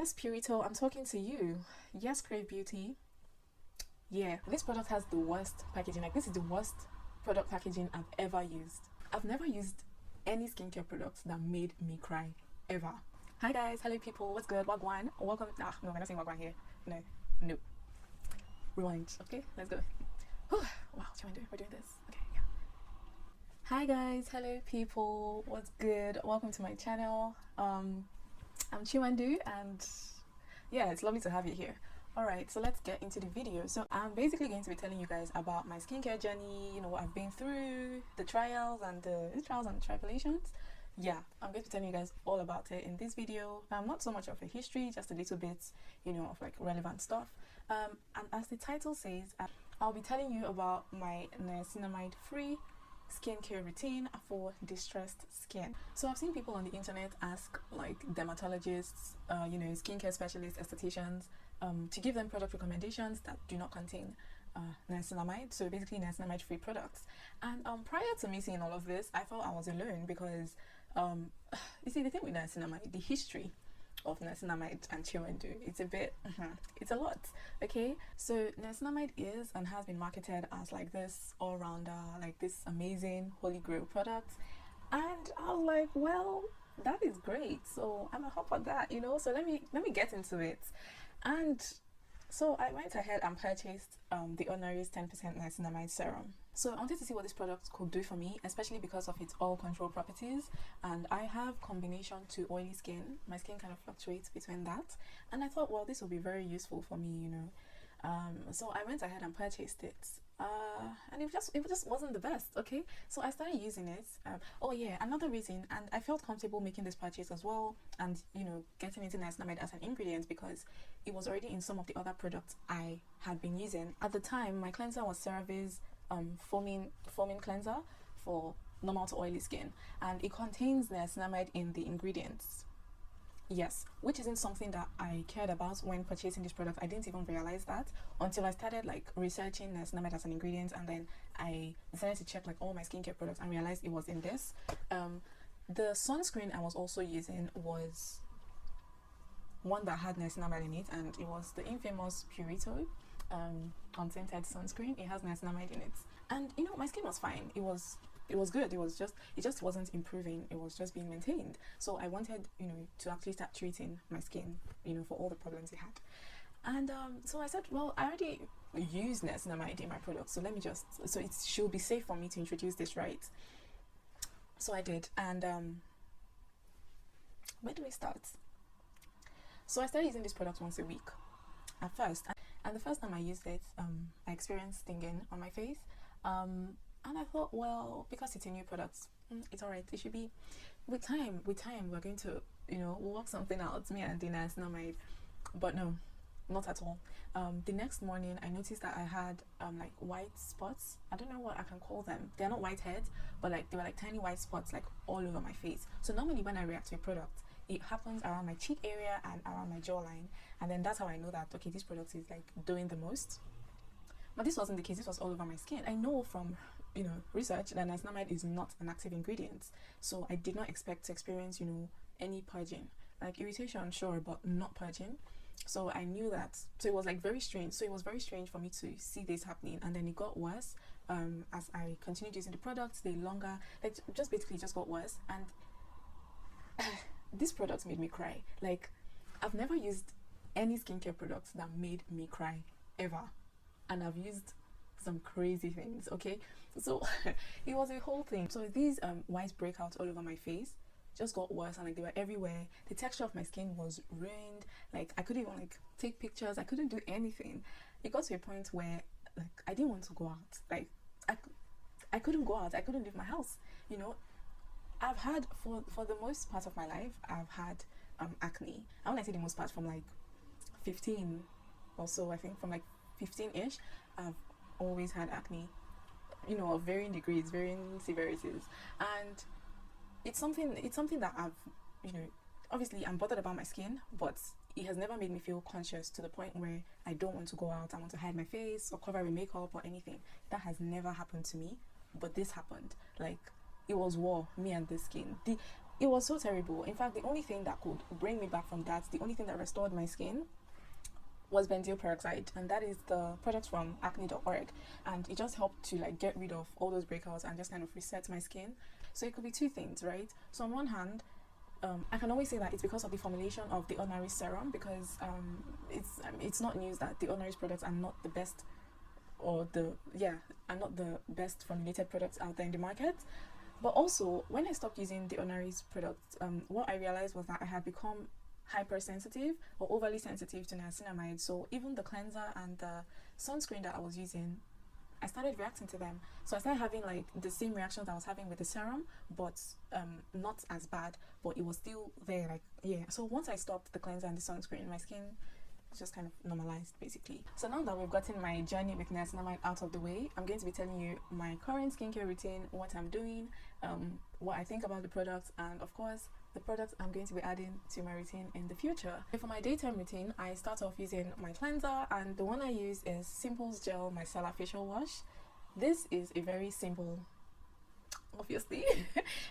Yes, Purito, I'm talking to you. Yes, Crave Beauty. Yeah, this product has the worst packaging. Like, this is the worst product packaging I've ever used. I've never used any skincare products that made me cry, ever. Hi guys, hello people, what's good? Wagwan. Welcome. No, we're not saying Wagwan here. No. Rewind. Okay, let's go. Whew. Wow, we're doing this. Okay, yeah. Hi guys, hello people, what's good? Welcome to my channel. I'm Chiwandu, and yeah, it's lovely to have you here. Alright, so let's get into the video. So I'm basically going to be telling you guys about my skincare journey, you know, what I've been through, the trials and tribulations. Yeah, I'm going to be telling you guys all about it in this video. Not so much of a history, just a little bit, you know, of like relevant stuff. And as the title says, I'll be telling you about my niacinamide free skincare routine for distressed skin. So I've seen people on the internet ask like dermatologists, you know, skincare specialists, estheticians, to give them product recommendations that do not contain niacinamide, so basically niacinamide free products. And prior to me seeing all of this, I thought I was alone because you see, the thing with niacinamide, the history of niacinamide and Chiwendu, it's a bit, it's a lot. Okay, so niacinamide is and has been marketed as like this all-rounder, like this amazing holy grail product, and I was like, well, that is great, so I'm a hop on that, you know. So let me get into it. And so I went ahead and purchased the Honoris 10% niacinamide serum. So I wanted to see what this product could do for me, especially because of its oil control properties. And I have combination to oily skin. My skin kind of fluctuates between that. And I thought, well, this will be very useful for me, you know. So I went ahead and purchased it. And it just wasn't the best. Okay, so I started using it. Oh yeah, another reason, and I felt comfortable making this purchase as well, and you know, getting into niacinamide as an ingredient because it was already in some of the other products I had been using at the time. My cleanser was CeraVe's foaming cleanser for normal to oily skin, and it contains niacinamide in the ingredients. Yes, which isn't something that I cared about when purchasing this product. I didn't even realize that until I started like researching niacinamide as an ingredient, and then I decided to check like all my skincare products and realized it was in this. The sunscreen I was also using was one that had niacinamide in it, and it was the infamous Purito unscented sunscreen. It has niacinamide in it, and you know, my skin was fine. It was good. It just wasn't improving. It was just being maintained. So I wanted, you know, to actually start treating my skin, you know, for all the problems it had. And so I said, well, I already use niacinamide in my products, so let me just, so it should be safe for me to introduce this, right? So I did. And where do we start? So I started using this product once a week at first, and the first time I used it, I experienced stinging on my face. And I thought, well, because it's a new product, it's alright. It should be, with time, we're going to, you know, we'll work something out, me and the niacinamide. But no, not at all. The next morning, I noticed that I had like white spots. I don't know what I can call them. They're not whiteheads, but like they were like tiny white spots like all over my face. So normally when I react to a product, it happens around my cheek area and around my jawline, and then that's how I know that, okay, this product is like doing the most. But this wasn't the case. This was all over my skin. I know from, you know, research that niacinamide is not an active ingredient, so I did not expect to experience, you know, any purging, like irritation, sure, but not purging. So I knew that. So it was like very strange. So it was very strange for me to see this happening, and then it got worse as I continued using the products. They longer, like, just basically just got worse, and this product made me cry. Like, I've never used any skincare products that made me cry ever, and I've used some crazy things. Okay, so it was a whole thing. So these white breakouts all over my face just got worse, and like they were everywhere. The texture of my skin was ruined. Like, I couldn't even like take pictures. I couldn't do anything. It got to a point where like I didn't want to go out. Like I couldn't go out. I couldn't leave my house, you know. I've had, for the most part of my life, I've had acne. And when I say the most part, from like 15 or so, I think from like 15-ish, I've always had acne, you know, of varying degrees, varying severities. And it's something that I've, you know, obviously I'm bothered about my skin, but it has never made me feel conscious to the point where I don't want to go out, I want to hide my face or cover with makeup or anything. That has never happened to me, but this happened. Like, it was war, me and the skin. it was so terrible. In fact, the only thing that could bring me back from that, the only thing that restored my skin, was benzoyl peroxide, and that is the product from acne.org, and it just helped to like get rid of all those breakouts and just kind of reset my skin. So it could be two things, right? So on one hand, I can always say that it's because of the formulation of the Ordinary serum, because it's not news that the Ordinary products are not the best, or are not the best formulated products out there in the market. But also, when I stopped using the Ordinary products, what I realized was that I had become hypersensitive or overly sensitive to niacinamide. So even the cleanser and the sunscreen that I was using, I started reacting to them. So I started having like the same reactions I was having with the serum, but not as bad, but it was still there. Like, yeah. So once I stopped the cleanser and the sunscreen, my skin just kind of normalized, basically. So now that we've gotten my journey with niacinamide out of the way, I'm going to be telling you my current skincare routine, what I'm doing, what I think about the products, and of course the products I'm going to be adding to my routine in the future. For my daytime routine, I start off using my cleanser, and the one I use is Simple's Gel Micellar Facial Wash. This is a very simple, obviously,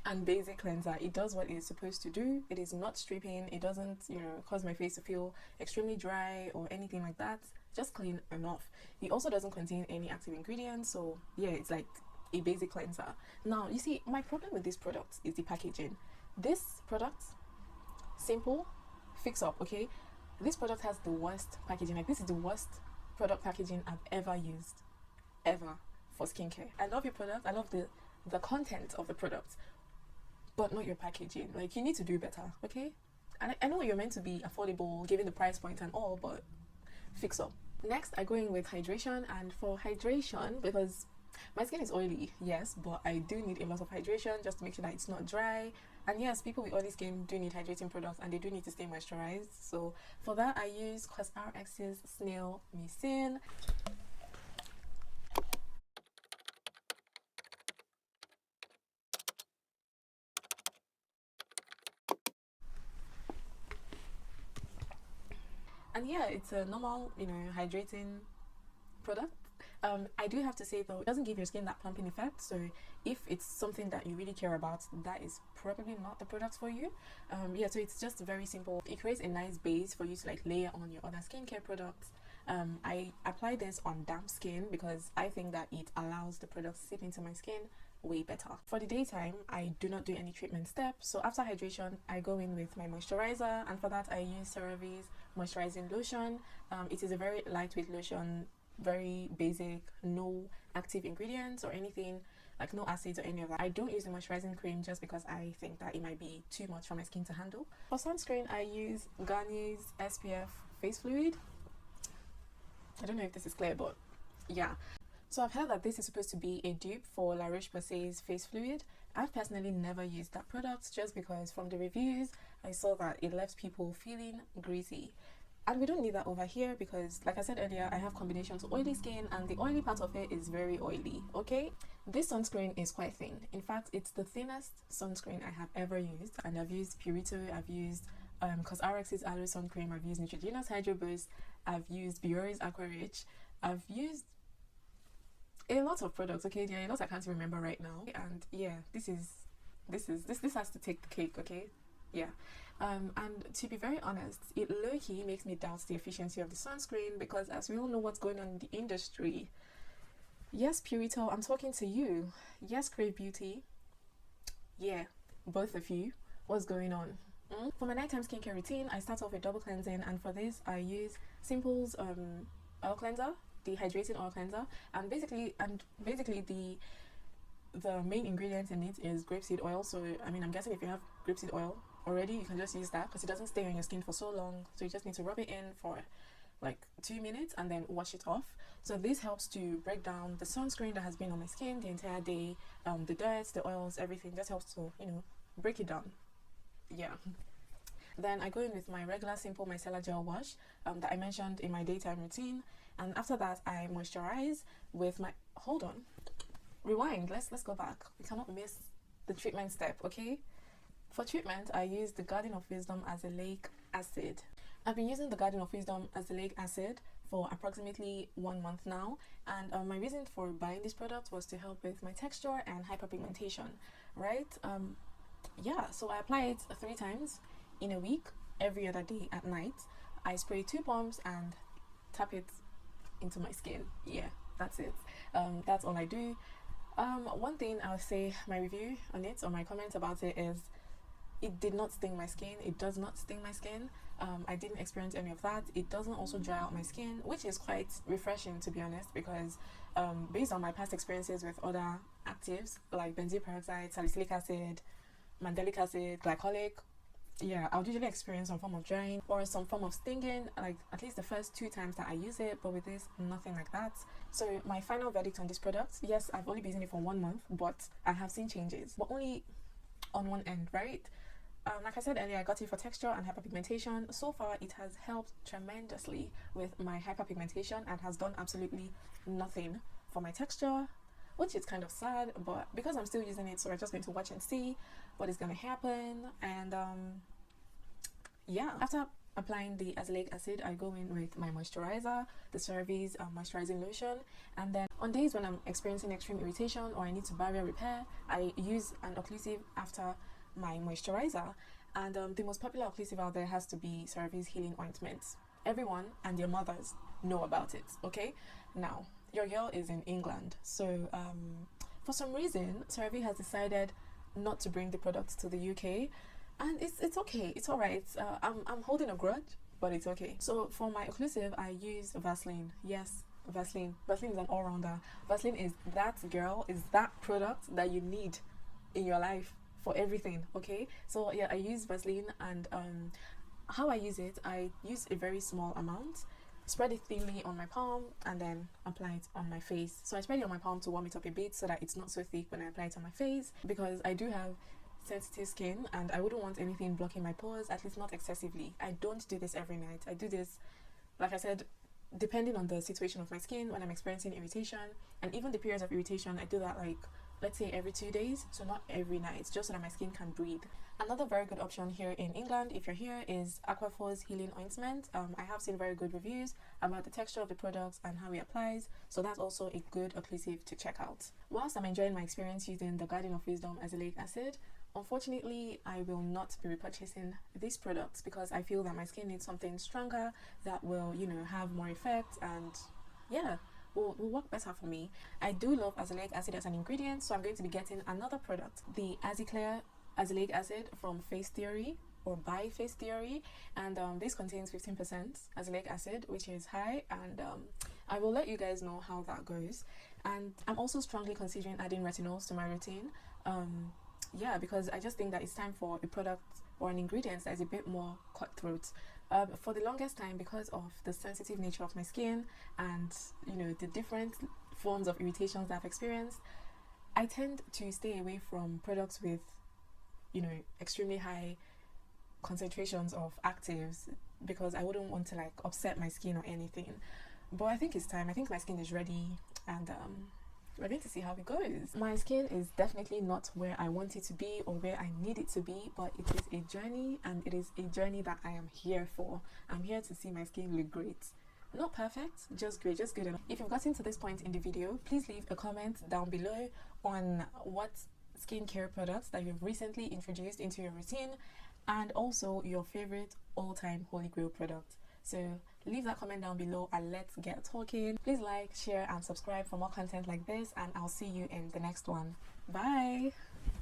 and basic cleanser. It does what it's supposed to do. It is not stripping. It doesn't, cause my face to feel extremely dry or anything like that. Just clean enough. It also doesn't contain any active ingredients, so yeah, it's like a basic cleanser. Now, you see, my problem with this product is the packaging. This product, Simple Fix Up, okay? This product has the worst packaging. Like, this is the worst product packaging I've ever used, ever, for skincare. I love your product. I love the content of the product, but not your packaging. Like, you need to do better, okay? And I know you're meant to be affordable given the price point and all, but fix up. Next, I go in with hydration, and for hydration, because my skin is oily, yes, but I do need a lot of hydration just to make sure that it's not dry. And yes, people with oily skin do need hydrating products, and they do need to stay moisturized. So for that, I use CosRx's Snail Mucin. And yeah, it's a normal, hydrating product. I do have to say though, it doesn't give your skin that plumping effect. So if it's something that you really care about, that is probably not the product for you. Yeah, so it's just very simple. It creates a nice base for you to like layer on your other skincare products. I apply this on damp skin because I think that it allows the product to seep into my skin way better. For the daytime, I do not do any treatment steps. So after hydration, I go in with my moisturizer, and for that I use CeraVe's moisturizing lotion. It is a very lightweight lotion, very basic, no active ingredients or anything, like no acids or any of that. I don't use the moisturizing cream just because I think that it might be too much for my skin to handle. For sunscreen, I use Garnier's SPF face fluid. I don't know if this is clear, but yeah. So I've heard that this is supposed to be a dupe for La Roche-Posay's face fluid. I've personally never used that product just because from the reviews I saw that it left people feeling greasy. And we don't need that over here because, like I said earlier, I have combinations of oily skin, and the oily part of it is very oily, okay? This sunscreen is quite thin. In fact, it's the thinnest sunscreen I have ever used. And I've used Purito, I've used CosRx's Aloe Sun Cream, I've used Neutrogena's Hydro Boost, I've used Biore's Aqua Rich, I've used a lot of products, okay? There are a lot I can't remember right now. And yeah, this has to take the cake, okay? Yeah. And to be very honest, it low-key makes me doubt the efficiency of the sunscreen because, as we all know what's going on in the industry. Yes, Purito, I'm talking to you. Yes, Crave Beauty. Yeah, both of you. What's going on? For my nighttime skincare routine, I start off with double cleansing, and for this, I use Simple's oil cleanser, the hydrating oil cleanser, and basically the main ingredient in it is grapeseed oil. So I mean, I'm guessing if you have grapeseed oil already, you can just use that because it doesn't stay on your skin for so long. So you just need to rub it in for like 2 minutes and then wash it off. So this helps to break down the sunscreen that has been on my skin the entire day, the dirt, the oils, everything. Just helps to break it down. Yeah. Then I go in with my regular simple micellar gel wash that I mentioned in my daytime routine, and after that I moisturize with my rewind. Let's go back. We cannot miss the treatment step, okay? For treatment, I use the Garden of Wisdom Azelaic Acid. I've been using the Garden of Wisdom Azelaic Acid for approximately 1 month now, and my reason for buying this product was to help with my texture and hyperpigmentation, right? yeah, so I apply it 3 times in a week, every other day at night. I spray 2 pumps and tap it into my skin. Yeah, that's it. That's all I do. One thing I'll say, my review on it or my comments about it is, it did not sting my skin. It does not sting my skin. I didn't experience any of that. It doesn't also dry out my skin, which is quite refreshing, to be honest, because based on my past experiences with other actives like benzoyl peroxide, salicylic acid, mandelic acid, glycolic, yeah, I'll usually experience some form of drying or some form of stinging, like at least the first 2 times that I use it, but with this, nothing like that. So my final verdict on this product, yes, I've only been using it for 1 month, but I have seen changes, but only on one end, right? Like I said earlier, I got it for texture and hyperpigmentation. So far, it has helped tremendously with my hyperpigmentation and has done absolutely nothing for my texture, which is kind of sad, but because I'm still using it, so I'm just going to watch and see what is going to happen. And yeah, after applying the azelaic acid, I go in with my moisturizer, the CeraVe's moisturizing lotion, and then on days when I'm experiencing extreme irritation or I need to barrier repair, I use an occlusive after my moisturizer. And the most popular occlusive out there has to be CeraVe's healing ointment. Everyone and their mothers know about it. Okay, now your girl is in England, so for some reason CeraVe has decided not to bring the products to the UK, and it's okay, it's all right. I'm holding a grudge, but it's okay. So for my occlusive, I use Vaseline. Yes, Vaseline is an all-rounder. Vaseline is that girl, is that product that you need in your life for everything. Okay, so yeah, I use Vaseline, and how I use it, I use a very small amount, spread it thinly on my palm, and then apply it on my face. So I spread it on my palm to warm it up a bit so that it's not so thick when I apply it on my face, because I do have sensitive skin and I wouldn't want anything blocking my pores, at least not excessively. I don't do this every night. I do this, like I said, depending on the situation of my skin, when I'm experiencing irritation, and even the periods of irritation, I do that like, let's say every 2 days, so not every night, just so that my skin can breathe. Another very good option here in England, if you're here, is Aquaphor's healing ointment. I have seen very good reviews about the texture of the products and how it applies, so that's also a good occlusive to check out. Whilst I'm enjoying my experience using the Garden of Wisdom Azelaic Acid, unfortunately I will not be repurchasing these products because I feel that my skin needs something stronger that will, you know, have more effect and yeah, will work better for me. I do love azelaic acid as an ingredient, so I'm going to be getting another product, the Azelaic Acid from Face Theory, or by Face Theory, and this contains 15% azelaic acid, which is high, and I will let you guys know how that goes. And I'm also strongly considering adding retinols to my routine, yeah, because I just think that it's time for a product or an ingredient that is a bit more cutthroat. For the longest time, because of the sensitive nature of my skin and, you know, the different forms of irritations that I've experienced, I tend to stay away from products with, you know, extremely high concentrations of actives, because I wouldn't want to like upset my skin or anything. But I think it's time. I think my skin is ready, and we're going to see how it goes. My skin is definitely not where I want it to be or where I need it to be, but it is a journey, and it is a journey that I am here for. I'm here to see my skin look great. Not perfect, just great, just good enough. If you've gotten to this point in the video, please leave a comment down below on what skincare products that you've recently introduced into your routine, and also your favorite all-time holy grail product. So leave that comment down below and let's get talking. Please like, share and subscribe for more content like this, and I'll see you in the next one. Bye.